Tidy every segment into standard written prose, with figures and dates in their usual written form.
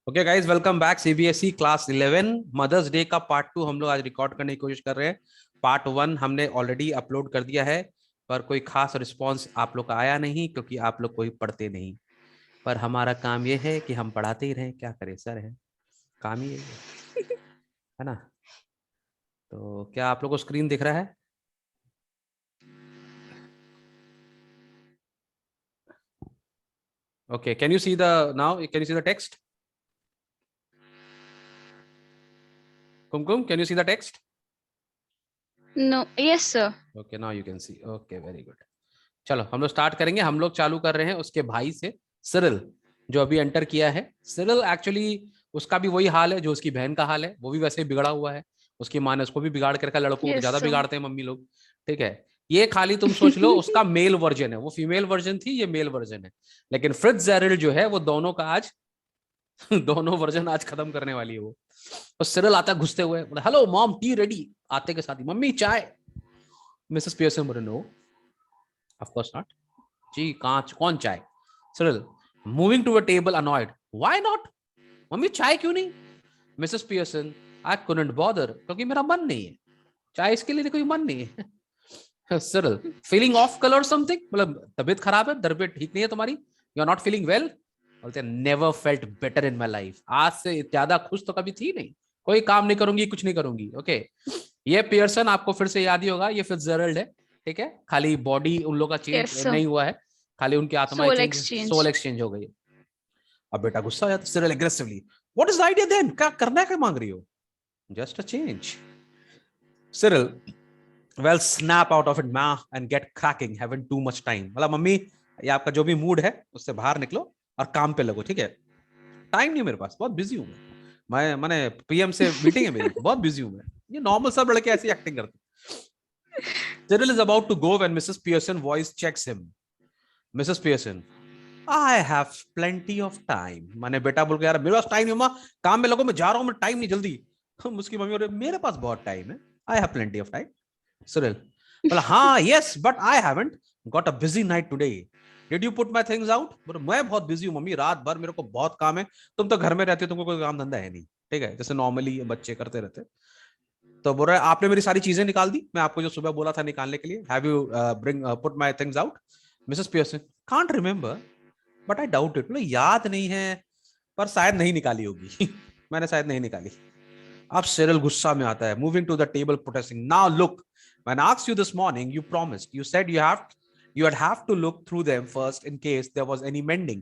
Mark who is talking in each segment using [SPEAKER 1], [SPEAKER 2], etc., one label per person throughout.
[SPEAKER 1] Okay guys, welcome back. CBSE class 11 mothers day का part 2 हम लोग आज रिकॉर्ड करने की कोशिश कर रहे हैं। पार्ट 1 हमने ऑलरेडी अपलोड कर दिया है, पर कोई खास रिस्पांस आप लोग का आया नहीं क्योंकि आप लोग कोई पढ़ते नहीं। पर हमारा काम ये है कि हम पढ़ाते ही रहें, क्या करें सर, है काम ही है ना। तो क्या आप लोग को स्क्रीन दिख रहा है? Okay, can you see the now, can you see the text? Kumkum, can you see the text?
[SPEAKER 2] No, yes, sir.
[SPEAKER 1] Okay, now you can see. Okay, very good. चलो हम लोग स्टार्ट करेंगे। हम लोग चालू कर रहे हैं उसके भाई से, सिरिल, जो अभी एंटर किया है। सिरिल एक्चुअली उसका भी वही हाल है जो उसकी बहन का हाल है, वो भी वैसे ही बिगड़ा हुआ है। उसकी माँ ने उसको भी बिगाड़ कर रखा। लड़कों को तो
[SPEAKER 2] Yes,
[SPEAKER 1] ज्यादा
[SPEAKER 2] sir.
[SPEAKER 1] बिगाड़ते हैं मम्मी लोग, ठीक है। ये खाली तुम सोच लो उसका मेल वर्जन है, वो फीमेल वर्जन थी, ये मेल वर्जन है। लेकिन फिट्जजेराल्ड जो है वो दोनों का आज दोनों वर्जन आज खत्म करने वाली है वो। तो सिरिल आता घुसते हुए, हेलो मॉम, टी रेडी। आते के साथ ही, मम्मी चाय। मिसेस पियर्सन बोले, नो ऑफ कोर्स नॉट। जी कांच कौन चाय? Cyril moving to a table annoyed, why not? Mummy चाय क्यों नहीं? Mrs Pearson, I couldn't bother, क्योंकि मेरा मन नहीं है। चाय इसके लिए कोई मन नहीं है। Cyril feeling of colour something, मतलब तबीयत खराब है, तबीयत ठीक नहीं है तुम्हारी, you are not feeling well. बोलते never felt better in my life, आज से ज्यादा खुश तो कभी थी नहीं। कोई काम नहीं करूंगी, कुछ नहीं करूंगी। ओके, ये पियर्सन आपको फिर से याद ही होगा, ये फिट्जजेराल्ड है, ठीक है। खाली बॉडी उन लोगों का
[SPEAKER 2] Yes,
[SPEAKER 1] चेंज
[SPEAKER 2] sir.
[SPEAKER 1] नहीं हुआ है, खाली उनकी आत्माएं
[SPEAKER 2] Soul
[SPEAKER 1] change, soul
[SPEAKER 2] exchange.
[SPEAKER 1] Exchange हो गई। अब बेटा गुस्सा हो जाता Cyril aggressively, what is the idea then? क्या करना है, क्या मांग रही हो? Just a change. Cyril, well snap out of it ma and get cracking, having too much time. मतलब मम्मी, ये आपका जो भी मूड है उससे बाहर निकलो और काम पे लगो, ठीक है। टाइम नहीं है मेरे पास, बहुत बिजी हूं मैं मैंने पीएम से मीटिंग है मेरी, बहुत बिजी हूं मैं। ये नॉर्मल सब लड़के ऐसी एक्टिंग करते। Cyril is about to go when Mrs. Pearson voice checks him. Mrs. Pearson, I have plenty of time. मैंने बेटा बोल के, यार मेरे पास टाइम नहीं माँ, काम में लगो, मैं जा रहा हूँ, मैं टाइम नहीं, जल्दी। उसकी मम्मी बोले, मेरे पास बहुत टाइम है, I have plenty of time. Cyril बोला, हाँ yes but I haven't got a busy night today. Did you put my things out? बोले, मैं बहुत बिजी हूँ मम्मी, रात भर मेरे को बहुत काम है। तुम तो घर में रहते हो, तुमको कोई काम धंधा है नहीं, ठीक है, जैसे नॉर्मली बच्चे करते रहते। तो बोल रहा है, आपने मेरी सारी चीजें निकाल दी, मैं आपको जो सुबह बोला था निकालने के लिए। Have you bring put my things out? Mrs Pearson, can't remember but I doubt it. याद नहीं है पर शायद नहीं निकाली होगी। मैंने शायद नहीं निकाली। अब सिरिल गुस्सा में आता है, moving to the table protesting, now look, when I asked you this morning you promised, you said you'd have to look through them first in case there was any mending.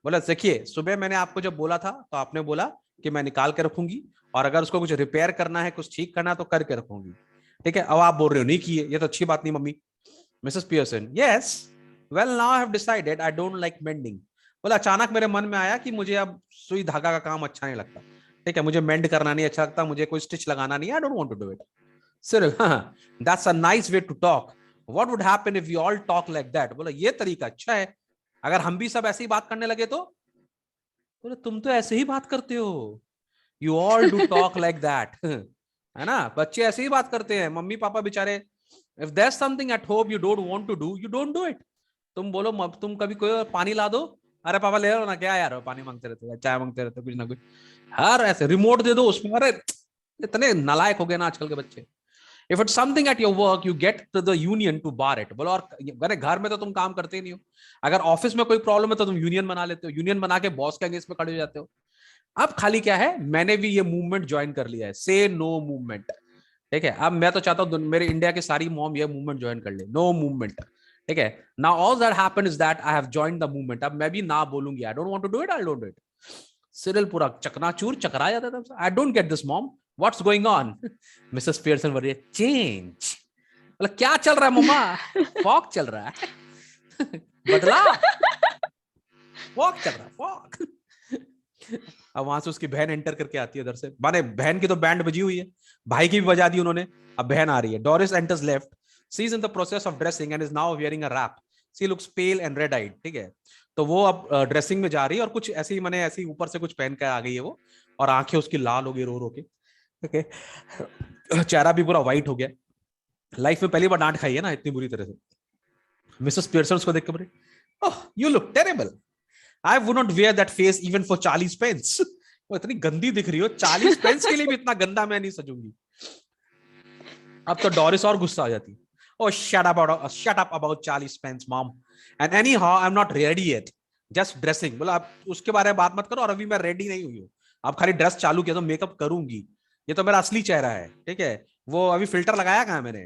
[SPEAKER 1] बोला, देखिए सुबह मैंने आपको जब बोला था तो आपने बोला कि मैं निकाल के रखूंगी, और अगर उसको कुछ रिपेयर करना है, कुछ ठीक करना है तो करके रखूंगी, ठीक है। अब आप बोल रहे हो नहीं किए, ये तो अच्छी बात नहीं mummy. Mrs Pearson, yes well now I have decided I don't like mending. बोला, अचानक मेरे मन में आया कि मुझे अब सुई धागा का काम अच्छा नहीं लगता, ठीक है, मुझे मेंड करना नहीं अच्छा लगता, मुझे कोई स्टिच लगाना नहीं, I don't want to do it. Cyril, that's a nice way to talk, what would happen if we all talk like that. बोला, ये तरीका अच्छा है, अगर हम भी सब ऐसे ही बात करने लगे तो। बोले, तुम तो ऐसे ही बात करते हो, you all do talk like that, है ना, बच्चे ऐसे ही बात करते हैं, मम्मी पापा बेचारे। If there something at home you don't want to do, you don't do it. तुम बोलो, तुम कभी कोई पानी ला दो, अरे पापा ले लो ना, क्या यार पानी मांगते रहते हो, चाय मांगते रहते हो, कुछ ना कुछ। हर ऐसे रिमोट दे दो उसमें, अरे इतने नालायक हो गए ना आजकल के बच्चे। If it's something at your work you get to the union to bar it. बोलो, और घर में तो तुम काम करते ही नहीं हो, अगर ऑफिस में कोई प्रॉब्लम है तो तुम यूनियन बना लेते हो, यूनियन बना के बॉस के अगेंस्ट में खड़े हो जाते हो। अब खाली क्या है, मैंने भी ये मूवमेंट ज्वाइन कर लिया है, से नो मूवमेंट, ठीक है। अब मैं तो चाहता हूं मेरे इंडिया के सारी मॉम ये मूवमेंट ज्वाइन कर ले, नो मूवमेंट, ठीक है। Now all that happened is that I have joined the movement. अब मैं भी ना बोलूंगी, I don't want to do it, I don't do it. Cyril पूरा चकनाचूर चकरा जाता था, I don't get this mom, what's going on? Mrs Pearson बोल रही है, चेंज। मतलब क्या चल रहा है मम्मा? फॉक चल रहा है। बदला, फॉक चल रहा है, फॉक। अब वहां से उसकी बहन एंटर करके आती है उधर से, माने बहन की तो बैंड बजी हुई है, भाई की भी बजा दी उन्होंने, अब बहन आ रही है। Doris enters left, she is in the process of dressing and is now wearing a wrap, she looks pale and red eyed, ठीक है। तो वो अब ड्रेसिंग में जा रही है और कुछ ऐसी मैंने ऐसी ऊपर से कुछ पहन के आ गई है वो, और आंखें उसकी लाल हो गई रो रो के, ओके, चेहरा भी पूरा व्हाइट हो गया। लाइफ में पहली बार डांट खाई है ना इतनी बुरी तरह से। मिसेस पियर्सन उसको देख के बोले, oh you look terrible, I would not wear that face even for Charlie's pence. वो इतनी गंदी दिख रही हो, 40 पेंस के लिए भी इतना गंदा मैं नहीं सजूंगी। अब तो डोरिस और गुस्सा आ जाती। Oh, shut up about 40 pence, mom. And anyhow, I'm not ready yet. Just dressing. बोला आप उसके बारे में बात मत करो, और अभी मैं रेडी नहीं हुई हूँ। आप खाली ड्रेस चालू किया तो मेकअप करूंगी। ये तो मेरा असली चेहरा है, ठीक है? वो अभी फिल्टर लगाया कहाँ मैंने?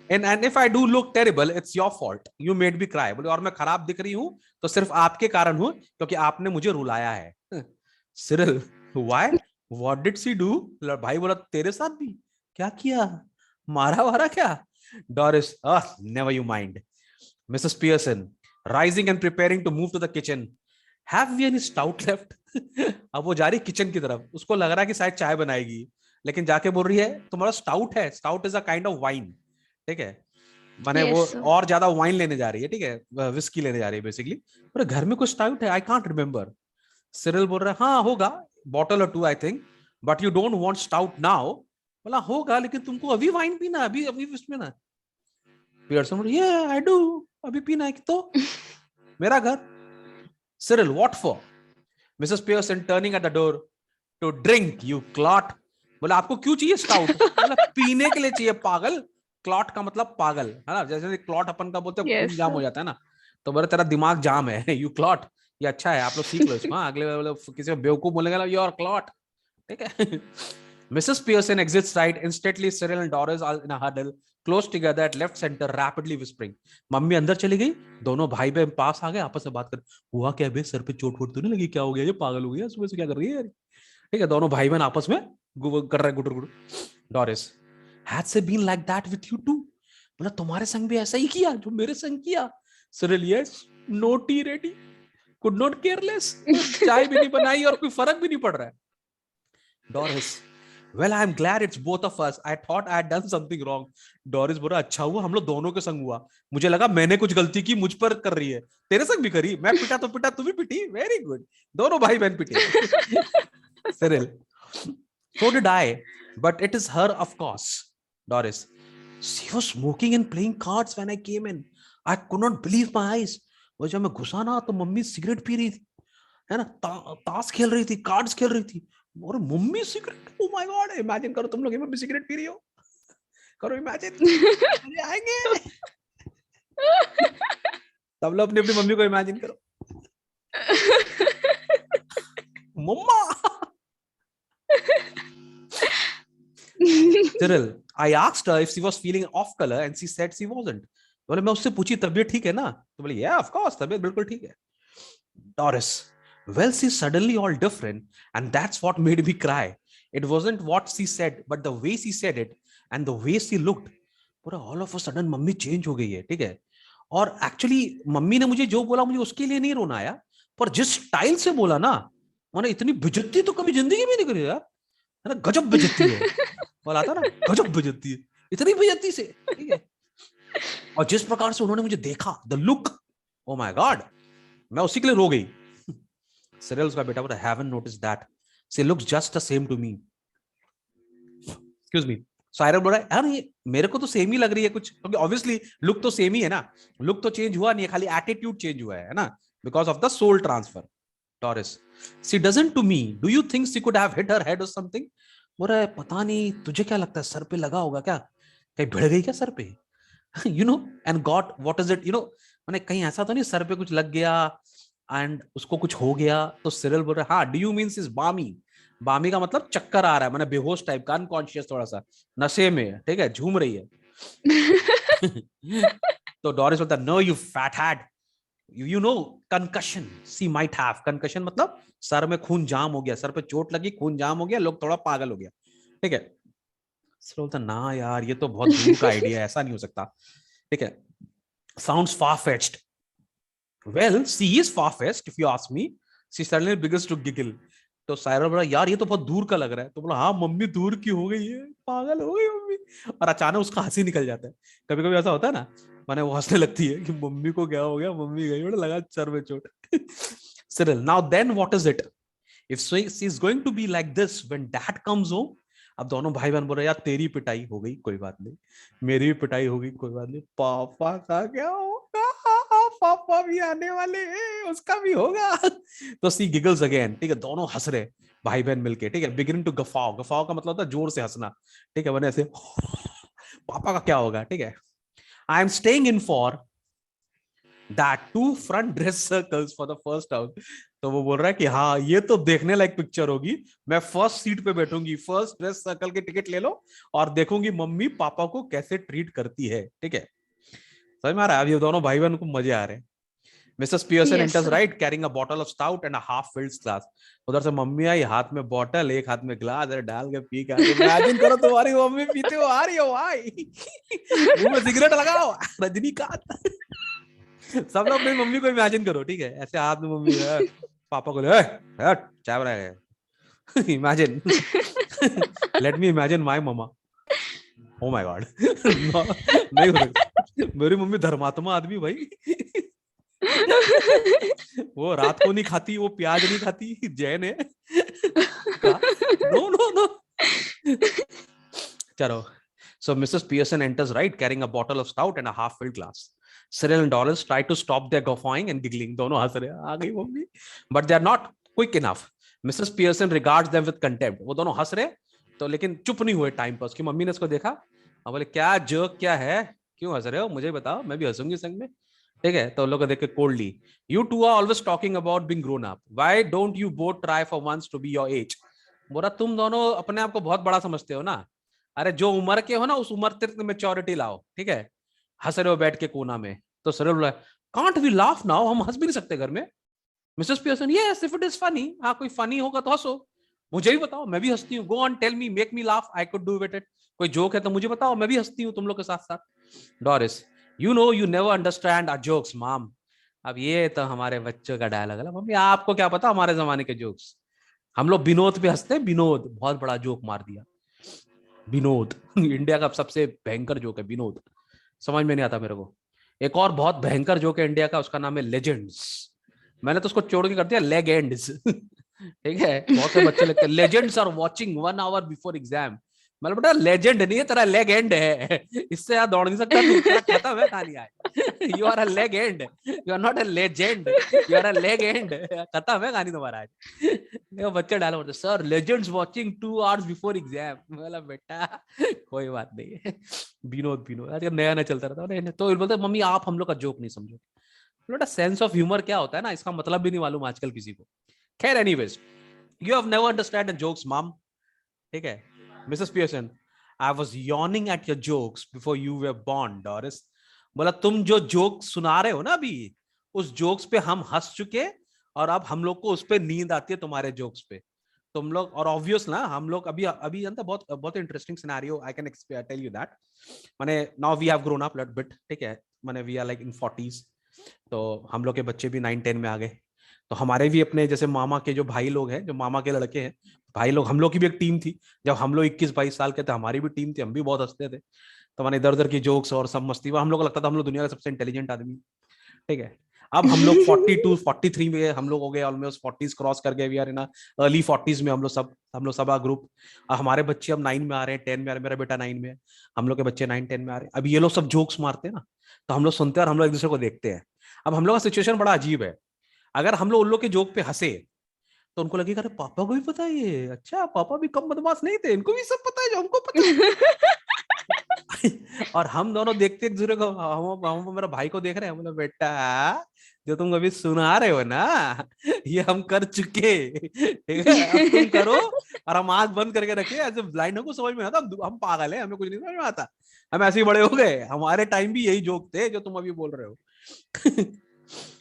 [SPEAKER 1] And if I do look terrible, it's your fault. You made me cry. बोले और मैं खराब दिख रही हूँ तो सिर्फ आपके कारण हूँ, क्योंकि आपने मुझे रुलाया है। Cyril, why? What did she do? भाई बोला तेरे साथ भी क्या किया? मारा वारा क्या? Doris, never you mind. Mrs. Pearson, rising and preparing to move to the kitchen. Have we any stout left? अब वो जा रही किचन की तरफ, उसको लग रहा है कि शायद चाय बनाएगी, लेकिन जाके बोल रही है तुम्हारा स्टाउट है। Stout is a kind of wine, ठीक है? माने
[SPEAKER 2] Yes,
[SPEAKER 1] वो
[SPEAKER 2] sir.
[SPEAKER 1] और ज्यादा वाइन लेने जा रही है, ठीक है? विस्की लेने जा रही है बेसिकली। पर घर में कुछ स्टाउट है, आई कांट रिमेम्बर। सिरिल बोल रहा है हाँ होगा, बॉटल और 2 I think, but you don't want stout now. बोला होगा, लेकिन तुमको अभी वाइन पीना, अभी अभी इसमें ना। पियर्सन बोला yeah I do, अभी पीना है तो मेरा घर। Cyril, what for? Mrs. Pearson turning at the door, to drink you clot. बोला आपको क्यों चाहिए स्टाउट? बोला पीने के लिए चाहिए पागल। क्लॉट का मतलब पागल है ना, जैसे क्लॉट अपन का बोलते हैं खून
[SPEAKER 2] Yes,
[SPEAKER 1] जाम हो
[SPEAKER 2] sir.
[SPEAKER 1] जाता है ना, तो बोले तेरा दिमाग जाम है, यू क्लॉट। ये अच्छा है, आप लोग सीख लो इसको। हाँ, अगले किसी को बेवकूफ बोलेगा ना यू आर क्लॉट, ठीक है? Mrs. Pearson exits right. Instantly, Cyril and Doris are in a huddle, close together at left center, rapidly whispering. Mummy अंदर चली गई, दोनों भाई बहन पास आ गए, आपस में बात कर। हुआ क्या बे, सर पे चोट वोट तो नहीं लगी? क्या हो गया, ये पागल हो गया, सुबह से क्या कर रही है यार? ठीक है, दोनों भाई बहन आपस में कर रहे गुटर गुटर। Doris, had she been like that with you too? मतलब तुम्हारे संग भी ऐसा ही किया जो मेरे संग किया? Cyril, yes, no tea ready, could not care less, चाय भी नहीं बनाई और कोई फर्क भी नहीं पड़ रहा है। Doris, well I'm glad it's both of us, I thought I had done something wrong. Doris बोला अच्छा हुआ हम लोग दोनों के संग हुआ, मुझे लगा मैंने कुछ गलती की, मुझ पर कर रही है, तेरे संग भी करी, मैं पिटा तो पिटा, तू भी पिटी, वेरी गुड, दोनों भाई बहन पिटे। Cyril, so did I, but it is her of course. Doris, she was smoking and playing cards when I came in, I could not believe my eyes. वो जब मैं घुसा ना तो मम्मी सिगरेट पी रही थी, है ना, ताश खेल रही थी, कार्ड्स खेल रही थी, और mummy cigarette, O my God, imagine करो तुम लोग मम्मी सिगरेट पी रही हो, करो इमेजिन, मजे आएंगे। सब लोग अपनी अपनी मम्मी को इमेजिन करो, मम्मा। Cyril, I asked her if she was feeling off color and she said she wasn't. बोले मैं उससे पूछी तबीयत ठीक है ना, तो बोले yeah of course तबीयत बिल्कुल ठीक है। Doris, well she's suddenly all different and that's what made me cry. It wasn't what she said but the way she said it and the way she looked. पूरा all of a sudden mummy change हो गई है, ठीक है? और actually mummy ने मुझे जो बोला मुझे उसके लिए नहीं रोना आया, पर जिस स्टाइल से बोला ना, मैंने इतनी बेइज्जती तो कभी जिंदगी में नहीं करी यार, है ना, गजब बेइज्जती है, बोला था ना गजब बेइज्जती है, इतनी बेइज्जती से, ठीक है? और जिस प्रकार से उन्होंने मुझे देखा, the look, O my God, मैं उसी के लिए रो गई। सिरिल उसका बेटा बोला, haven't noticed that. She looks just the same to me. Excuse me. Siren बोल रहा है यार ये मेरे को तो सेम ही लग रही है कुछ, क्योंकि ऑब्वियसली लुक तो सेम ही है ना, लुक तो चेंज हुआ नहीं है, खाली एटीट्यूड चेंज हुआ है ना, because of the soul transfer. Doris, she doesn't to me, do you think she could have hit her head or something? बोल रहा है पता नहीं, तुझे क्या लगता है सर पे लगा होगा क्या, कहीं भिड़ गई क्या सर पे? You know, and God what is it, you know, मैंने कहीं ऐसा तो नहीं सर पे कुछ लग गया एंड उसको कुछ हो गया? तो सिरिल बोल रहा है हाँ, do you mean she is बामी? बामी का मतलब चक्कर आ रहा है, मैंने बेहोश टाइप का, अनकॉन्शियस, थोड़ा सा नशे में, ठीक है, झूम रही है। तो डॉरिस बोलता no you fat head, you know concussion she might have, concussion मतलब सर में खून जाम हो गया, सर पे चोट लगी, खून जाम हो गया, लोग थोड़ा पागल हो गया, ठीक है? बोलता ना यार ये तो बहुत दूर का आइडिया है, ऐसा नहीं हो सकता, ठीक है? Sounds far fetched. Well she is far fetched if you ask me, she suddenly begins to giggle. तो सायरा बोला यार ये तो बहुत दूर का लग रहा है, तो बोला हाँ मम्मी दूर की हो गई है, पागल हो गई मम्मी, और अचानक उसका हंसी निकल जाता है। कभी कभी ऐसा होता है ना, मैंने वो हंसने लगती है कि मम्मी को क्या हो गया, मम्मी गई बड़ा लगा सर में चोट। Cyril, now then what is it? If she is going to be like this when dad comes home, अब दोनों भाई बहन बोल रहे यार तेरी पिटाई हो गई कोई बात नहीं, मेरी भी पिटाई हो गई कोई बात नहीं, पापा का क्या होगा, पापा भी आने वाले हैं, उसका भी होगा। तो सी गिगल्स अगेन, ठीक है, दोनों हंस रहे भाई बहन मिलके, ठीक है, बिगिनिंग टू गफाओ, गफाओ का मतलब होता है जोर से हंसना, ठीक है, मैंने ऐसे पापा का क्या होगा, ठीक है। I am staying in for that to front dress circles for the first time. तो वो बोल रहा है कि हाँ ये तो देखने लायक पिक्चर होगी, मैं फर्स्ट सीट पे बैठूंगी, फर्स्ट ड्रेस सर्कल की टिकट ले लो और देखूंगी मम्मी पापा को कैसे ट्रीट करती है, ठीक है। समझ में आ रहा है, अब ये दोनों भाई बहन को मजे आ रहे हैं। Mrs Pearson
[SPEAKER 2] Yes,
[SPEAKER 1] enters
[SPEAKER 2] sir.
[SPEAKER 1] Right carrying a bottle of stout and a half filled glass. उधर से मम्मी आई, हाथ में बॉटल, एक हाथ में ग्लास, अरे डाल के पी के इमेजिन करो तुम्हारी मम्मी पीते हो आ रही हो भाई, मुंह में सिगरेट लगाओ, रजनीकांत। सब लोग अपनी मम्मी को इमेजिन करो, ठीक है, ऐसे हाथ में मम्मी है, पापा को ले चाय बना है, imagine, let me imagine my mama, oh my god, नहीं हो सकता, मेरी मम्मी धर्मात्मा आदमी भाई, वो रात को नहीं खाती, वो प्याज नहीं खाती, जैन है, नो नो नो। चलो, so Mrs. Pearson enters right carrying a bottle of stout and a half-filled glass. Cyril and Doris try to stop their guffawing and giggling. दोनों हंस रहे हैं, आ गई mummy, but they are not quick enough. Mrs. Pearson regards them with contempt. वो दोनों हंस रहे तो लेकिन चुप नहीं हुए टाइम पर, उसकी मम्मी ने इसको देखा और बोले क्या जोक क्या है, क्यों हंस रहे हो, मुझे बताओ, मैं भी हंसूंगी संग में, ठीक है। तो लोग देख के coldly, you two are always talking about being grown up. Why don't you both try for once to be your age? बोला तुम दोनों अपने आप को बहुत बड़ा समझते हो ना, अरे जो उम्र के हो ना उस उम्र तक मेच्योरिटी लाओ, ठीक है। हंस रहे हो बैठ के कोना में, तो सर बोला कांट वी लाफ नाउ, हम हंस भी नहीं सकते घर में। Mrs Pearson yes if it is funny, हाँ कोई फनी होगा तो हंसो, मुझे भी बताओ, मैं भी हंसती हूँ, go on tell me, make me laugh, I could do it, कोई जोक है तो मुझे बताओ, मैं भी हंसती हूँ तुम लोग के साथ साथ। Doris you know you never understand our jokes mom. अब ये तो हमारे बच्चों का डायलॉग है, मम्मी आपको क्या पता हमारे जमाने के जोक्स, हम लोग विनोद पे हंसते हैं, विनोद बहुत बड़ा जोक मार दिया, विनोद इंडिया का सबसे भयंकर जोक है विनोद, समझ में नहीं आता मेरे को। एक और बहुत भयंकर जोक है इंडिया का, उसका नाम है लेजेंड्स, मैंने तो उसको छोड़ के कर दिया लेगेंड्स, ठीक है, बहुत से बच्चे लगते हैं legends are watching 1 hour before exam, मतलब बेटा लेजेंड नहीं है तेरा लेग एंड है, इससे यार दौड़ नहीं सकता तू, तेरा खत्म है कहानी आज, you are a leg end, you are not a legend, you are a leg end, खत्म है कहानी तुम्हारा आज। देखो बच्चे डालो बोलते sir legends watching 2 hours before exam, बोला बेटा कोई बात नहीं, विनोद विनोद आज नया नया चलता रहता है, तो बोलते मम्मी आप हम लोग का जोक नहीं समझो, बेटा सेंस ऑफ ह्यूमर क्या होता है ना, इसका मतलब भी नहीं मालूम आजकल किसी को। खैर anyways, you have never understand jokes mom, ठीक है। Mrs Pearson I was yawning at your jokes before you were born Doris. बोला तुम जो जोक सुना रहे हो ना अभी, उस जोक्स पे हम हंस चुके और अब हम लोग को उस पे नींद आती है तुम्हारे जोक्स पे, तुम लोग, और ऑब्वियस ना हम लोग अभी अभी जानते बहुत बहुत interesting scenario I can tell you that, माने now we have grown up little bit, ठीक है, माने we are like in 40s, तो हम लोग के बच्चे भी 9-10 में आ गए, तो हमारे भी अपने जैसे मामा के जो भाई लोग हैं, जो मामा के लड़के हैं, भाई लोग, हम लोग की भी एक टीम थी, जब हम लोग 21-22 साल के थे हमारी भी टीम थी, हम भी बहुत हंसते थे, तो मैंने इधर उधर की जोक्स और सब मस्ती, हम लोग को लगता था हम लोग दुनिया का सबसे इंटेलिजेंट आदमी, ठीक है। अब हम लोग 42-43 में हम लोग हो गए, ऑलमोस्ट 40s क्रॉस कर गए, we are in early 40s में हम लोग सब ग्रुप, हमारे बच्चे अब 9 में आ रहे हैं, 10 में आ रहे हैं, मेरा बेटा 9 में है, हम लोग के बच्चे 9-10 में आ रहे हैं, अब ये लोग सब जोक्स मारते हैं ना, तो हम लोग सुनते हैं और हम लोग एक दूसरे को देखते हैं। अब हम लोग का सिचुएशन बड़ा अजीब है, अगर हम लोग उन लोग के जोक पे हंसे तो उनको लगेगा अरे पापा को भी पता है ये, अच्छा पापा भी कम बदमाश नहीं थे, इनको भी सब पता है जो हमको पता है। और हम दोनों देखते एक दूसरे को, हम मेरा भाई को देख रहे हैं, बोले बेटा जो तुम अभी सुना रहे हो ना ये हम कर चुके, ठीक है, अब तुम करो, और हम आंख बंद करके रखे, ऐसे ब्लाइंड को समझ में आता, हम पागल है, हमें कुछ नहीं समझ में आता, हम ऐसे ही बड़े हो गए, हमारे टाइम भी यही जोक थे जो तुम अभी बोल रहे हो।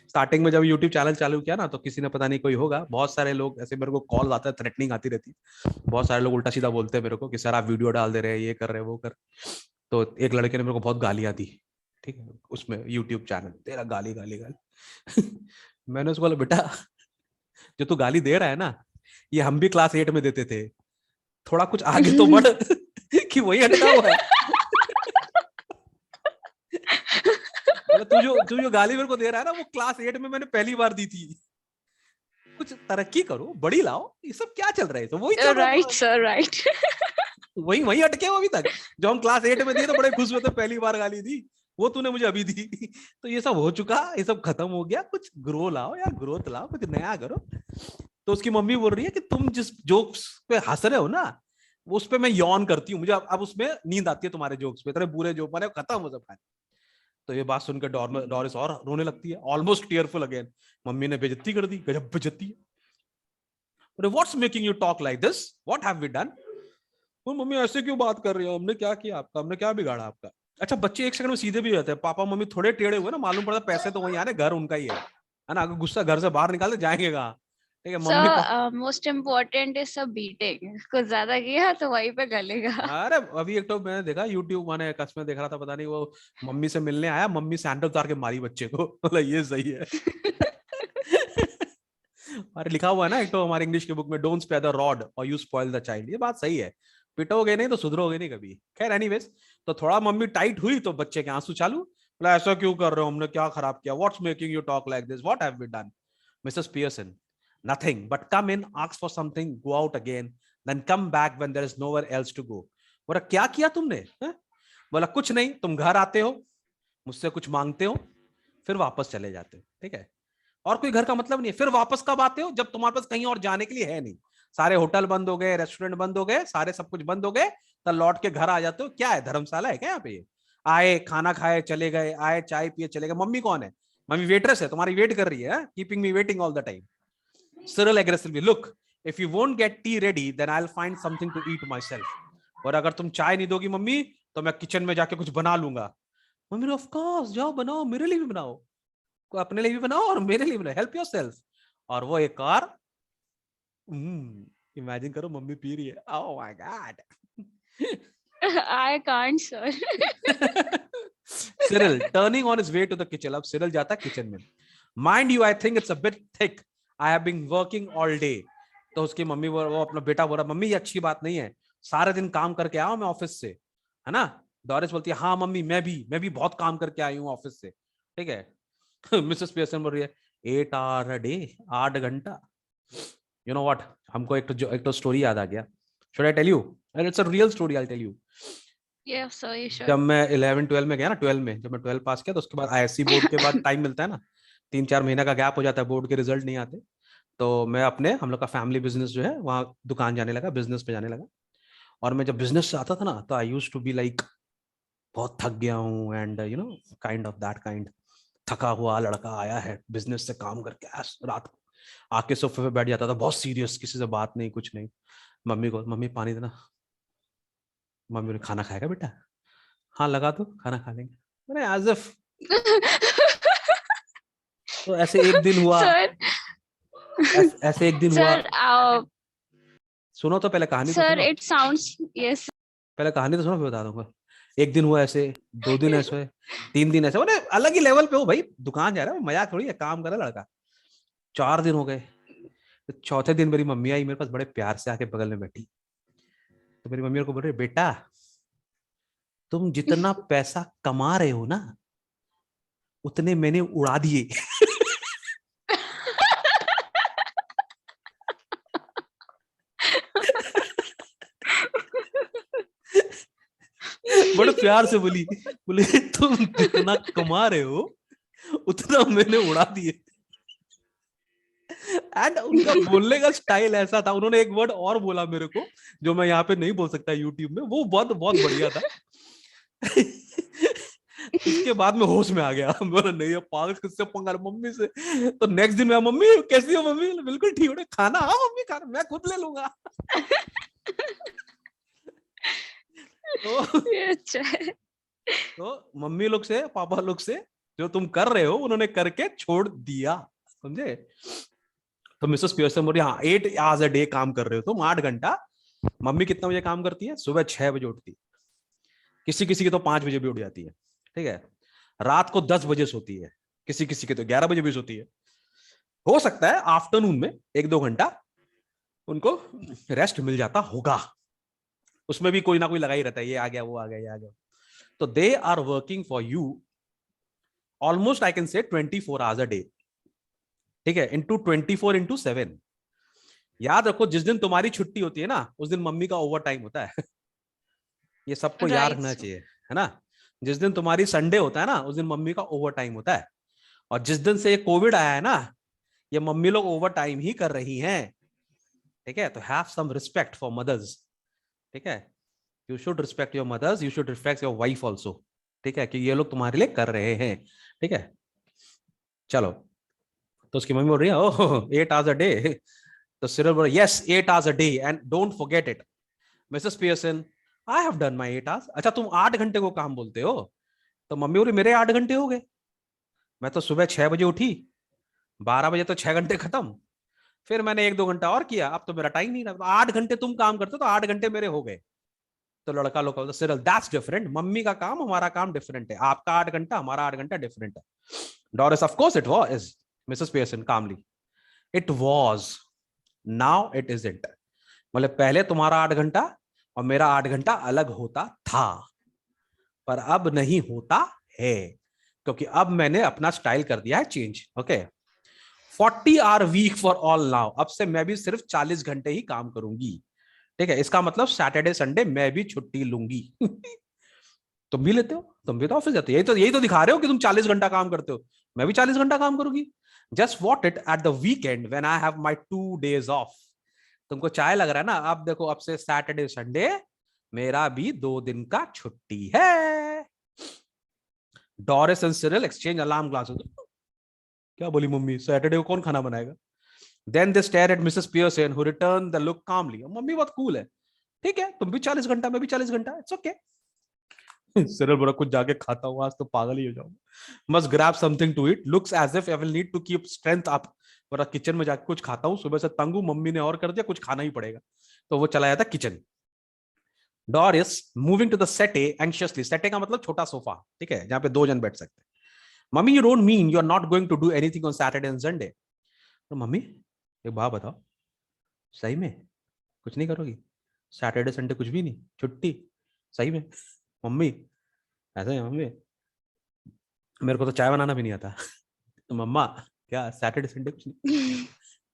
[SPEAKER 1] स्टार्टिंग में जब यूट्यूब चैनल चालू किया ना, तो किसी ने पता नहीं कोई होगा, बहुत सारे लोग ऐसे मेरे को कॉल आता है, थ्रेटनिंग आती रहती है, बहुत सारे लोग उल्टा सीधा बोलते हैं मेरे को कि सर आप वीडियो डाल दे रहे हैं, ये कर रहे हैं वो कर, तो एक लड़के ने मेरे को बहुत गालियां दी, ठीक है, उसमें यूट्यूब चैनल तेरा गाली गाली गाली। मैंने उसको बोला बेटा जो तू गाली दे रहा है ना, ये हम भी क्लास 8 में देते थे, थोड़ा कुछ आगे तो बढ़, कि वही अटका हुआ है। तू जो गाली मेरे को दे रहा है ना, वो क्लास 8 में मैंने पहली बार दी थी, कुछ तरक्की करो, बड़ी लाओ, ये सब क्या चल रहा है, तो वही चल रहा
[SPEAKER 2] Right,
[SPEAKER 1] था।
[SPEAKER 2] sir, right.
[SPEAKER 1] वही वही अटके हो अभी तक। जो हम क्लास 8 में दिए तो बड़े खुश हुए थे, पहली बार गाली दी, वो तूने मुझे अभी दी। तो ये सब हो चुका, ये सब खत्म हो गया, कुछ ग्रो लाओ यार, ग्रोथ लाओ, कुछ नया करो। तो उसकी मम्मी बोल रही है कि तुम जिस जोक्स पे हंस रहे हो ना, वो उस पे मैं यौन करती हूँ, मुझे अब उसमें नींद आती है तुम्हारे जोक्स पे, तेरे बुरे जोक मारे खत्म हो सब। तो ये बात सुनकर डोरिस और रोने लगती है, ऑलमोस्ट टीयरफुल अगेन। मम्मी ने बेइज्जती कर दी, गजब बेइज्जती है। What's making you talk like this, what have we done? वो मम्मी ऐसे क्यों बात कर रही हो, हमने क्या किया आपका, हमने क्या बिगाड़ा आपका? अच्छा बच्चे एक सेकंड में सीधे भी हो जाते हैं, पापा मम्मी थोड़े टेढ़े हुए ना, मालूम पड़ता पैसे तो वहीं आने, घर उनका ही है ना? अगर गुस्सा घर से बाहर निकालते जाएंगे कहाँ? ठीक है mummy
[SPEAKER 2] sir most important is सब बीटिंग, कुछ ज्यादा किया तो वहीं पे गलेगा।
[SPEAKER 1] अरे अभी एक तो मैंने देखा यूट्यूब, मैंने कसम देख रहा था, पता नहीं वो मम्मी से मिलने आया, मम्मी सैंडल उतार के मारी बच्चे को। मतलब ये सही है। अरे लिखा हुआ है ना एक तो हमारे इंग्लिश की बुक में, डोंट स्पेयर द रॉड और यू स्पॉइल द चाइल्ड। ये बात सही है, पिटोगे नहीं तो सुधरोगे नहीं कभी। खैर एनीवेज, तो थोड़ा मम्मी टाइट हुई तो बच्चे के आंसू चालू। बोला ऐसा क्यों कर रहे हो, हमने क्या खराब किया, what's making you talk like this, what have we done? Mrs Pearson, nothing but come in, ask for something, go out again, then come back when there is nowhere else to go. बोला क्या किया तुमने है? बोला कुछ नहीं, तुम घर आते हो, मुझसे कुछ मांगते हो, फिर वापस चले जाते हो, ठीक है? और कोई घर का मतलब नहीं है। फिर वापस कब आते हो, जब तुम्हारे पास कहीं और जाने के लिए है नहीं, सारे होटल बंद हो गए, रेस्टोरेंट बंद हो गए, सारे सब कुछ बंद हो गए, तब लौट के घर आ जाते हो। क्या है, धर्मशाला है क्या यहाँ पे? ये आए, खाना खाए, चले गए, आए चाय पिए, चले गए। मम्मी कौन है? मम्मी वेटरेस है, तुम्हारी वेट कर रही है, keeping me waiting all the time. Cyril aggressively, look, if you won't get tea ready, then I'll find something to eat myself. और अगर तुम चाय नहीं दोगी मम्मी, तो मैं किचन में जाके कुछ बना लूंगा। मम्मी ऑफ कोर्स, जाओ बनाओ, मेरे लिए भी बनाओ, अपने लिए भी बनाओ और मेरे लिए भी बनाओ, हेल्प योरसेल्फ। और वो एक और इमेजिन करो, मम्मी पी रही है, oh my God.
[SPEAKER 2] I can't sir.
[SPEAKER 1] Cyril turning on his way to the kitchen, अब Cyril जाता है किचन में। Mind you, I think it's a bit thick. I have been working all day. तो उसकी mummy वो अपना बेटा बोल रहा, मम्मी ये अच्छी बात नहीं है, सारे दिन काम करके आया हूं मैं ऑफिस से, है ना? डोरिस बोलती है हाँ मम्मी, मैं भी बहुत काम करके आई हूँ ऑफिस से, ठीक है? मिसेस पियर्सन बोल रही है 8 hours a day, 8 घंटा। यू नो व्हाट, हमको एक तो स्टोरी याद आ गया। Should I tell you? It's a real story, I tell you.
[SPEAKER 2] Yes sir, you should.
[SPEAKER 1] जब मैं 11-12 में गया ना, 12 में जब मैं 12 पास किया, तो उसके बाद आईएससी बोर्ड के बाद टाइम मिलता है ना, 3-4 महीने का गैप हो जाता है, बोर्ड के रिजल्ट नहीं आते। तो मैं अपने, हम लोग का फैमिली बिजनेस जो है वहाँ दुकान जाने लगा, बिजनेस पे जाने लगा। और मैं जब बिजनेस से आता था ना, तो आई यूज टू बी लाइक बहुत थक गया हूँ, and you know kind of that kind, थका हुआ लड़का आया है बिजनेस से काम करके, रात को आके सोफे पे बैठ जाता था, बहुत सीरियस, किसी से बात नहीं, कुछ नहीं। मम्मी को, मम्मी पानी देना। मम्मी ने, खाना खाएगा बेटा? हाँ लगा दो, खाना खा लेंगे। मैंने एज इफ। तो ऐसे एक दिन हुआ,
[SPEAKER 2] सर
[SPEAKER 1] ऐसे एक दिन हुआ।
[SPEAKER 2] सर
[SPEAKER 1] सुनो तो पहले, कहानी तो
[SPEAKER 2] सर
[SPEAKER 1] सुनो,
[SPEAKER 2] इट साउंड्स, यस।
[SPEAKER 1] पहले कहानी तो सुनो फिर बता दूंगा। एक दिन हुआ ऐसे, 2 दिन ऐसे, 3 दिन ऐसे, मैंने अलग ही लेवल पे हो भाई, दुकान जा रहा है, मजाक थोड़ी है, काम कर रहा है लड़का। 4 दिन हो गए, तो चौथे दिन मेरी मम्मी आई मेरे पास, बड़े प्यार से आके बगल में बैठी। तो मेरी मम्मी को बोल रही, बेटा तुम जितना पैसा कमा रहे हो ना, उतने मैंने उड़ा दिए। बड़े प्यार से बोली, बोले तुम जितना कमा रहे हो उतना मैंने उड़ा दिए। एंड उनका बोलने का स्टाइल ऐसा था, उन्होंने एक वर्ड और बोला मेरे को, जो मैं यहाँ पे नहीं बोल सकता यूट्यूब में, वो बहुत बहुत बढ़िया था। उसके बाद में होश में आ गया, बोला नहीं ये पागल, किससे पंगा, मम्मी से। तो नेक्स्ट दिन मैं, मम्मी कैसी हो मम्मी? बिल्कुल ठीक हो, खाना? हाँ मम्मी खाना मैं खुद ले लूंगा। तो
[SPEAKER 2] ये अच्छा है।
[SPEAKER 1] तो मम्मी लोग से, पापा लोग से, जो तुम कर रहे हो उन्होंने करके छोड़ दिया, समझे? तो मिसेस पियर्सन बोली हाँ 8 hours a day काम कर रहे हो तुम, 8 घंटा। मम्मी कितना बजे काम करती है? सुबह 6 बजे उठती है, किसी किसी की तो 5 बजे भी उठ जाती है, ठीक है? रात को 10 बजे सोती है, किसी किसी की तो 11 बजे भी सोती है। हो सकता है आफ्टरनून में 1-2 घंटा उनको रेस्ट मिल जाता होगा, उसमें भी कोई ना कोई लगा ही रहता है, ये आ गया, वो आ गया, ये आ गया। तो they are working for you almost, I can say 24 hours a day, ठीक है? Into 24 into 7। याद रखो, जिस दिन तुम्हारी छुट्टी होती है ना, उस दिन मम्मी का ओवर टाइम होता है। ये सबको याद
[SPEAKER 2] Right.
[SPEAKER 1] रखना चाहिए, है ना। जिस दिन तुम्हारी संडे होता है ना, उस दिन मम्मी का ओवर टाइम होता है, और जिस दिन से ये कोविड आया है ना, ये मम्मी लोग ओवर टाइम ही कर रही हैं, ठीक है। तो have some respect for mothers, ठीक है। You should respect your mothers, you should respect your wife also, ठीक है, कि ये लोग तुम्हारे लिए कर रहे हैं, ठीक है। चलो, तो उसकी मम्मी बोल रही है ओह 8 hours a day, तो सिरिल बोल रहा yes 8 hours a day and don't forget it Mrs Pearson, I have done my 8 hours। अच्छा, तुम 8 घंटे को काम बोलते हो? तो मम्मी बोली मेरे 8 घंटे हो गए, मैं तो सुबह 6 बजे उठी, 12 बजे तो 6 घंटे खत्म, फिर मैंने 1-2 घंटा और किया, अब तो मेरा टाइम नहीं रहा। 8 घंटे तुम काम करते हो तो 8 घंटे मेरे हो गए। तो लड़का लोग कहते सिरल दैट्स डिफरेंट, मम्मी का काम हमारा काम डिफरेंट है, आपका 8 घंटा हमारा 8 घंटा डिफरेंट है। Doris of course it was, Mrs Pearson calmly, it was, now it isn't. मतलब पहले तुम्हारा 8 घंटा और मेरा 8 घंटा अलग होता था, पर अब नहीं होता है, क्योंकि अब मैंने अपना स्टाइल कर दिया है change. Okay, 40 hour week for all now, अब से मैं भी सिर्फ 40 घंटे ही काम करूंगी, ठीक है। इसका मतलब सैटरडे संडे मैं भी छुट्टी लूंगी। तुम भी लेते हो, तुम भी तो ऑफिस जाते हो, यही तो दिखा रहे हो कि तुम 40 घंटा काम करते हो, मैं भी 40 घंटा काम करूंगी। Just what it at the weekend when I have my 2 days of. तुमको चाय लग रहा है ना, अब देखो अब से सैटरडे संडे मेरा भी 2 दिन का छुट्टी है। Doris and Cyril exchange alarm glasses. क्या बोली मम्मी, सैटरडे को कौन खाना बनाएगा? Then they stare at Mrs Pearson who return the look calmly. Mummy बहुत कूल है, ठीक है, तुम भी 40 घंटा मैं भी 40 घंटा, इट्स ओके। सिरिल बोला कुछ जाके खाता हूँ आज तो पागल ही हो जाऊंगा, must grab something to it, looks as if I will need to keep strength up. बोला किचन में जाके कुछ खाता हूँ, सुबह से तंग हूँ, मम्मी ने और कर दिया, कुछ खाना ही पड़ेगा। तो वो चला जाता kitchen. Doris moving to the settee anxiously, settee का मतलब छोटा सोफा, ठीक है, जहां पे 2 जन बैठ सकते हैं। Mummy you don't mean you are not going to do anything on Saturday and Sunday? तो मम्मी एक बात बताओ, सही में कुछ नहीं करोगी? सैटरडे संडे कुछ भी नहीं, छुट्टी? सही में? मम्मी ऐसा है मम्मी, मेरे को तो चाय बनाना भी नहीं आता। तो मम्मा क्या सैटरडे संडे कुछ नहीं?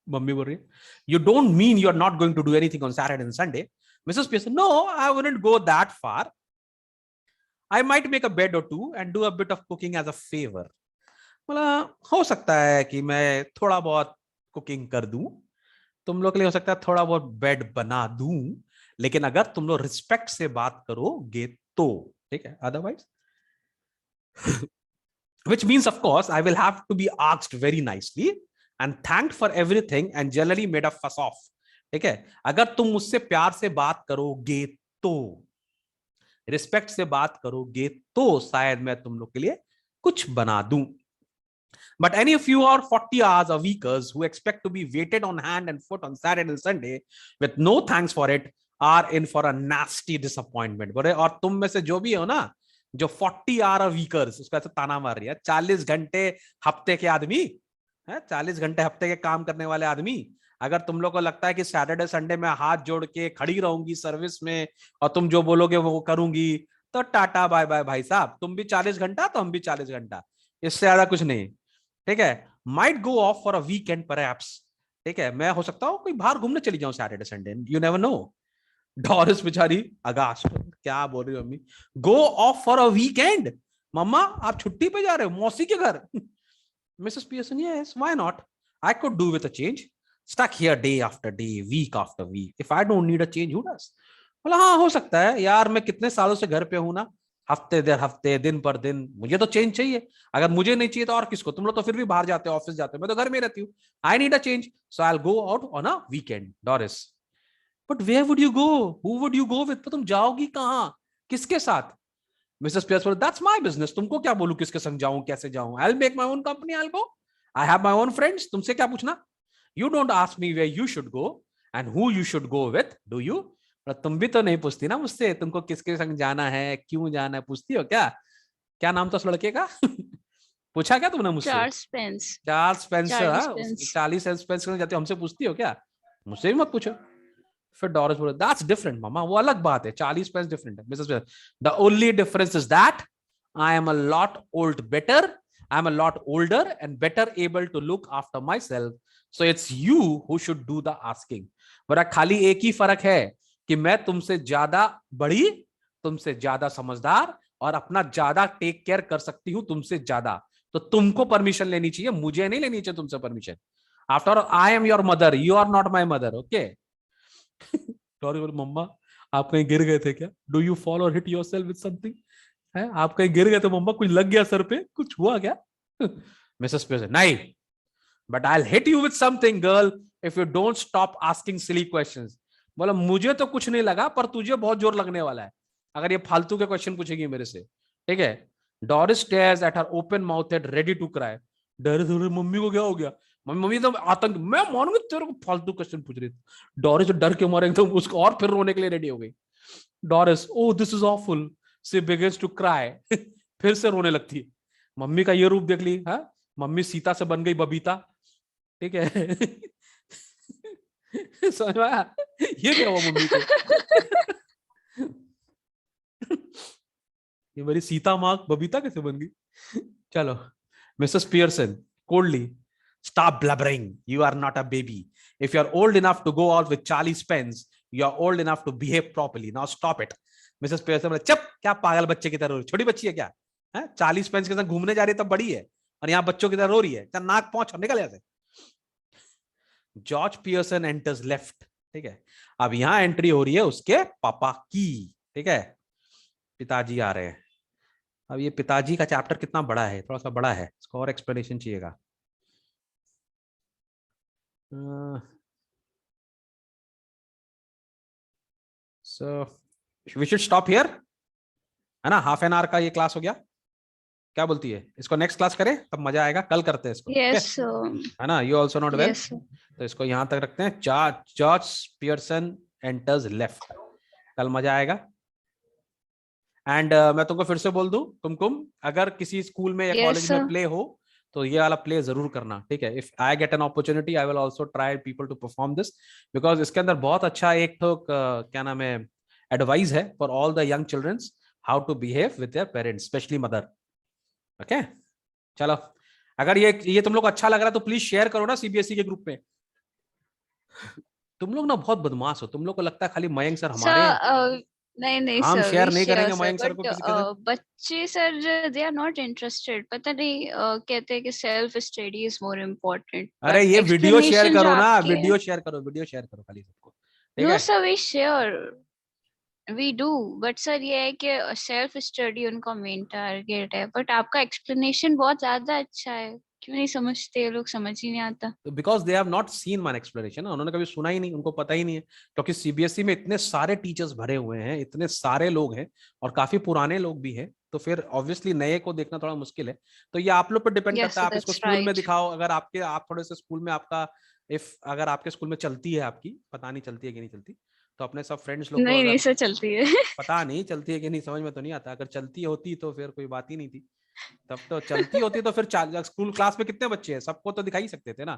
[SPEAKER 1] मम्मी बोल रही है you don't mean you are not going to do anything on Saturday and Sunday? Mrs Pearson no, I wouldn't go that far, I might make a bed or two and do a bit of cooking as a favour. मतलब हो सकता है कि मैं थोड़ा बहुत cooking कर दूं, तुम लोग के लिए हो सकता है थोड़ा बहुत बेड बना दूं, लेकिन अगर तुम लोग रिस्पेक्ट से बात करोगे तो, ठीक है, otherwise which means of course I will have to be asked very nicely and thanked for everything and generally made a fuss off, ठीक है। अगर तुम मुझसे प्यार से बात करोगे तो, रिस्पेक्ट से बात करोगे तो शायद मैं तुम लोग के लिए कुछ बना दूं। But any of you are 40 hours a weekers who expect to be waited on hand and foot on Saturday and Sunday with no thanks for it are in for a nasty disappointment। बोले और तुम में से जो भी हो ना, जो 40 आवर a weekers, उसका ऐसे ताना मार रही है, 40 घंटे हफ्ते के आदमी है, 40 घंटे हफ्ते के काम करने वाले आदमी, अगर तुम लोग को लगता है कि सैटरडे संडे में हाथ जोड़ के खड़ी रहूंगी सर्विस में और तुम जो बोलोगे वो करूंगी, तो टाटा बाय बाय भाई साहब, तुम भी 40 घंटा तो हम भी 40 घंटा, इससे ज्यादा कुछ नहीं, ठीक है। Might go off for a weekend perhaps, ठीक है, मैं हो सकता हूँ कोई बाहर घूमने चली जाऊं Saturday Sunday, you never know. Doris बेचारी अगाश, क्या बोल रही हो मम्मी, go off for a weekend? मम्मा आप छुट्टी पे जा रहे हो मौसी के घर? Mrs Pearson yes why not, I could do with a change, stuck here day after day week after week, if I don't need a change who does? बोला हाँ हो सकता है यार, मैं कितने सालों से घर पे हूं ना, हफ्ते दर हफ्ते दिन पर दिन, मुझे तो चेंज चाहिए, अगर मुझे नहीं चाहिए तो और किसको? तुम लोग तो फिर भी बाहर जाते हो ऑफिस जाते हो, मैं तो घर में रहती हूँ, I need a change so I will go out on a weekend. Doris but where would you go, who would you go with, तो तुम जाओगी कहाँ, किसके साथ? Mrs Pearse that's my business, तुमको क्या बोलूं किसके संग जाऊं कैसे जाऊं, I will make my own company, I will go, I have my own friends, तुमसे क्या पूछना? You don't ask me where you should go and who you should go with, do you? तुम भी तो नहीं पूछती ना मुझसे, तुमको किसके संग जाना है क्यों जाना है, पूछती हो क्या? क्या नाम था उस लड़के का? पूछा क्या तुमने मुझसे?
[SPEAKER 2] Charles pence.
[SPEAKER 1] Charles Spencer,
[SPEAKER 2] Charles
[SPEAKER 1] हाँ,
[SPEAKER 2] पेंस।
[SPEAKER 1] 40 स्पेंसर जाते हो, हमसे पूछती हो क्या? मुझसे भी मत पूछो। फिर डॉरिस बोले दैट्स डिफरेंट मम्मा, वो अलग बात है, 40 पेंस डिफरेंट है। Mrs the only difference is that I am a lot old better, I am a lot older and better able to look after myself, so it's you who should do the asking. बोला खाली एक ही फर्क है कि मैं तुमसे ज्यादा बड़ी तुमसे ज्यादा समझदार और अपना ज्यादा टेक केयर कर सकती हूं तुमसे ज्यादा, तो तुमको परमिशन लेनी चाहिए, मुझे नहीं लेनी चाहिए तुमसे permission. After all I am your mother, you are not my mother, okay. Dorrie बोले मम्मा आप कहीं गिर गए थे क्या, do you fall or hit yourself with something, है आप कहीं गिर गए थे मम्मा, कुछ लग गया सर पे, कुछ हुआ क्या? मिसेस पियर्सन नहीं, but I hit you with something girl if you don't stop asking silly questions. बोला मुझे तो कुछ नहीं लगा पर तुझे बहुत जोर लगने वाला है अगर ये फालतू के क्वेश्चन पूछेगी मेरे से, ठीक है। Doris stares at her open mouthed ready to cry. डर डर मम्मी को क्या हो गया, मम्मी तो आतंक, मैं मानूंगी तेरे को फालतू क्वेश्चन पूछ रही थी। डॉरिस डर के मारे एकदम उसको और फिर रोने के लिए रेडी हो गई। Doris oh this is awful, she begins to cry. फिर से रोने लगती है। मम्मी का ये रूप देख ली, हाँ मम्मी सीता से बन गई बबीता, ठीक है। समझ में आया? ये क्या हुआ मम्मी को? ये मेरी सीता माँ बबीता कैसे बन गई? चलो Mrs Pearson coldly, stop blubbering, you are not a baby, if you are old enough to go out with Charlie Spence, you are old enough to behave properly, now stop it। Mrs Pearson बोले चुप, क्या पागल बच्चे की तरह, छोटी बच्ची है क्या है, चार्ली स्पेंस के साथ घूमने जा रही है तब बड़ी है और यहाँ बच्चों की तरह रो रही है, क्या नाक पहुंच निकल जाते। जॉर्ज पियर्सन एंटर्स लेफ्ट, ठीक है। अब यहां एंट्री हो रही है उसके पापा की, ठीक है, पिताजी आ रहे हैं। अब ये पिताजी का चैप्टर कितना बड़ा है, थोड़ा सा बड़ा है, इसको और एक्सप्लेनेशन चाहिएगा। So we should stop here, है ना, हाफ एन आवर का ये क्लास हो गया, क्या बोलती है, इसको नेक्स्ट क्लास करें तब मजा आएगा, कल करते हैं इसको,
[SPEAKER 2] Yes,
[SPEAKER 1] है ना, you also not well,
[SPEAKER 2] yes, sir.
[SPEAKER 1] तो इसको यहां तक रखते हैं, जॉर्ज पियर्सन एंटर्स लेफ्ट, कल मजा आएगा। एंड मैं तुमको फिर से बोल दूं कुमकुम, अगर किसी स्कूल में या
[SPEAKER 2] Yes,
[SPEAKER 1] कॉलेज में
[SPEAKER 2] sir.
[SPEAKER 1] प्ले हो तो ये वाला प्ले जरूर करना, ठीक है। If I get an opportunity I will also try people to perform this, because इसके अंदर बहुत अच्छा एक तो क्या नाम है एडवाइस है for all the young childrens, how to behave with their parents, specially mother, okay. चलो, अगर ये तुम लोग को अच्छा लग रहा है तो प्लीज शेयर करो ना सीबीएसई के ग्रुप में। तुम लोग ना बहुत बदमाश हो, तुम लोग को लगता है खाली मयंक सर
[SPEAKER 2] Sir,
[SPEAKER 1] हमारे हैं,
[SPEAKER 2] नहीं
[SPEAKER 1] हम
[SPEAKER 2] sir,
[SPEAKER 1] शेयर
[SPEAKER 2] we
[SPEAKER 1] नहीं
[SPEAKER 2] share
[SPEAKER 1] करेंगे
[SPEAKER 2] sir,
[SPEAKER 1] मयंक सर
[SPEAKER 2] but
[SPEAKER 1] को किसी के साथ।
[SPEAKER 2] बच्चे sir they are not interested, पता नहीं कहते हैं कि self study is more important,
[SPEAKER 1] अरे
[SPEAKER 2] but
[SPEAKER 1] ये वीडियो शेयर
[SPEAKER 2] explanation जो
[SPEAKER 1] करो ना,
[SPEAKER 2] आपके
[SPEAKER 1] वीडियो शेयर करो, वीडियो शेयर करो खाली सबको, ठीक
[SPEAKER 2] no
[SPEAKER 1] है।
[SPEAKER 2] sir, we share, we do, but sir ये है कि self study उनका main target है, but आपका explanation बहुत ज्यादा अच्छा है, क्यों नहीं समझते ये लोग, समझ ही नहीं आता।
[SPEAKER 1] Because they have not seen my explanation, उन्होंने कभी सुना ही नहीं, उनको पता ही नहीं है, क्योंकि सीबीएसई में इतने सारे टीचर्स भरे हुए हैं, इतने सारे लोग हैं और काफी पुराने लोग भी हैं, तो फिर ऑब्वियसली नए को देखना थोड़ा मुश्किल है। तो ये आप लोग पर डिपेंड
[SPEAKER 2] Yes
[SPEAKER 1] करता है,
[SPEAKER 2] sir,
[SPEAKER 1] आप इसको
[SPEAKER 2] that's
[SPEAKER 1] स्कूल में
[SPEAKER 2] right.
[SPEAKER 1] दिखाओ, अगर आप थोड़े से स्कूल में आपका इफ अगर आपके स्कूल में चलती है, आपकी पता नहीं चलती है कि नहीं चलती, तो अपने सब फ्रेंड्स लोग को
[SPEAKER 2] नहीं नहीं
[SPEAKER 1] अगर
[SPEAKER 2] सर, चलती है।
[SPEAKER 1] पता नहीं चलती है कि नहीं, समझ में तो नहीं आता, अगर चलती होती तो फिर कोई बात ही नहीं थी, तब तो चलती होती तो फिर स्कूल क्लास में कितने बच्चे हैं सबको तो दिखा ही सकते थे ना,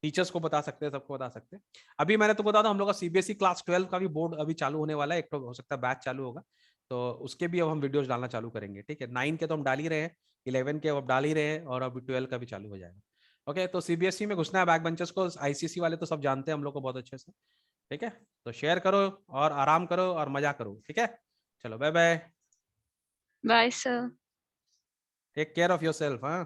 [SPEAKER 1] टीचर्स को बता सकते हैं, सबको बता सकते हैं। अभी मैंने तो बता दूं हम लोग का सीबीएसई क्लास 12 का भी बोर्ड अभी चालू होने वाला है, एक तो हो सकता है बैच चालू होगा, तो उसके भी अब हम वीडियोस डालना चालू करेंगे, ठीक है। 9 के तो हम डाल ही रहे हैं, 11 के अब डाल ही रहे हैं और अभी 12 का भी चालू हो जाएगा, ओके। तो सीबीएसई में घुसना है बैक बेंचर्स को, आईसीएसई वाले तो सब जानते हैं हम लोग को बहुत अच्छे से, ठीक है। तो शेयर करो और आराम करो और मजा करो, ठीक है। चलो bye bye,
[SPEAKER 2] Bye sir.
[SPEAKER 1] Take care of yourself, हाँ।